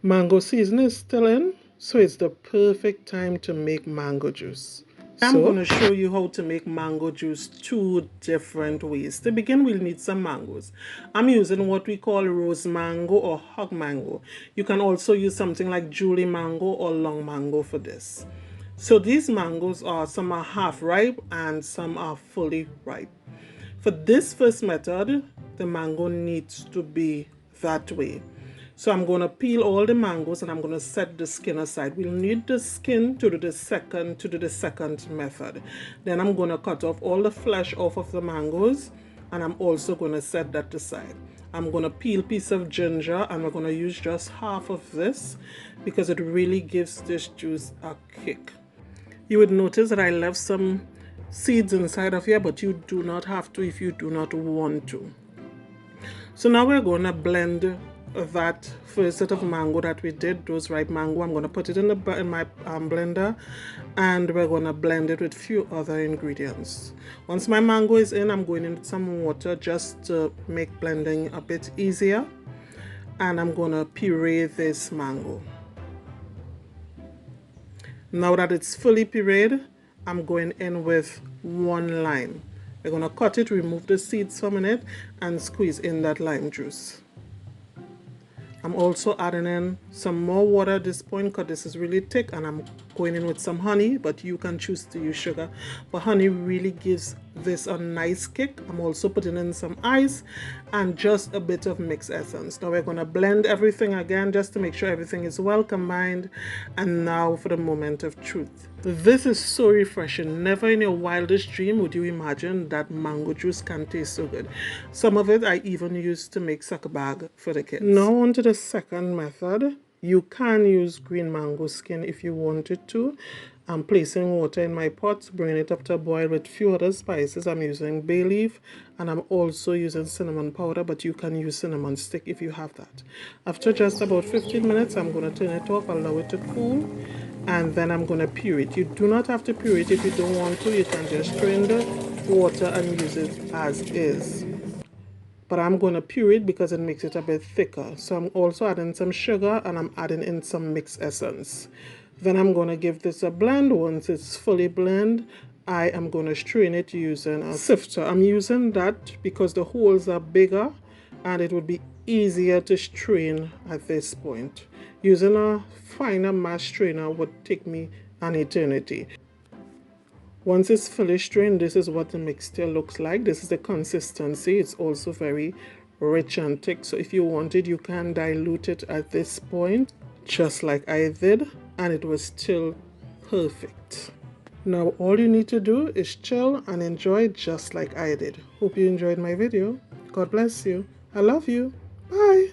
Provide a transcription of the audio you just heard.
Mango season is still in, so it's the perfect time to make mango juice. I'm going to show you how to make mango juice two different ways. To begin, we'll need some mangoes. I'm using what we call rose mango or hog mango. You can also use something like Julie mango or long mango for this. So these mangoes are, some are half ripe and some are fully ripe. For this first method, the mango needs to be that way. So I'm going to peel all the mangoes and I'm going to set the skin aside. We'll need the skin to do the second method. Then I'm going to cut off all the flesh off of the mangoes and I'm also going to set that aside. I'm going to peel a piece of ginger and we're going to use just half of this because it really gives this juice a kick. You would notice that I left some seeds inside of here, but you do not have to if you do not want to. So now we're going to blend that first set of mango that we did, those ripe mango. I'm going to put it in my blender and we're going to blend it with a few other ingredients. Once my mango is in, I'm going in with some water just to make blending a bit easier, and I'm going to puree this mango. Now that it's fully pureed, I'm going in with 1 lime. We're going to cut it, remove the seeds from it, and squeeze in that lime juice. I'm also adding in some more water at this point because this is really thick, and I'm going in with some honey, but you can choose to use sugar. But honey really gives this a nice kick. I'm also putting in some ice and just a bit of mixed essence. Now we're going to blend everything again just to make sure everything is well combined. And now for the moment of truth. This is so refreshing. Never in your wildest dream would you imagine that mango juice can taste so good. Some of it I even used to make sucker bag for the kids. Now on to the second method. You can use green mango skin if you wanted to. I'm placing water in my pot, bringing it up to a boil with few other spices. I'm using bay leaf and I'm also using cinnamon powder, but you can use cinnamon stick if you have that. After just about 15 minutes, I'm going to turn it off, allow it to cool, and then I'm going to puree it. You do not have to puree it if you don't want to. You can just strain the water and use it as is. But I'm going to puree it because it makes it a bit thicker. So I'm also adding some sugar and I'm adding in some mixed essence. Then I'm going to give this a blend. Once it's fully blended, I am going to strain it using a sifter. I'm using that because the holes are bigger and it would be easier to strain at this point. Using a finer mass strainer would take me an eternity. Once it's fully strained, this is what the mixture looks like. This is the consistency. It's also very rich and thick. So if you wanted, you can dilute it at this point, just like I did, and it was still perfect. Now all you need to do is chill and enjoy just like I did. Hope you enjoyed my video. God bless you. I love you. Bye.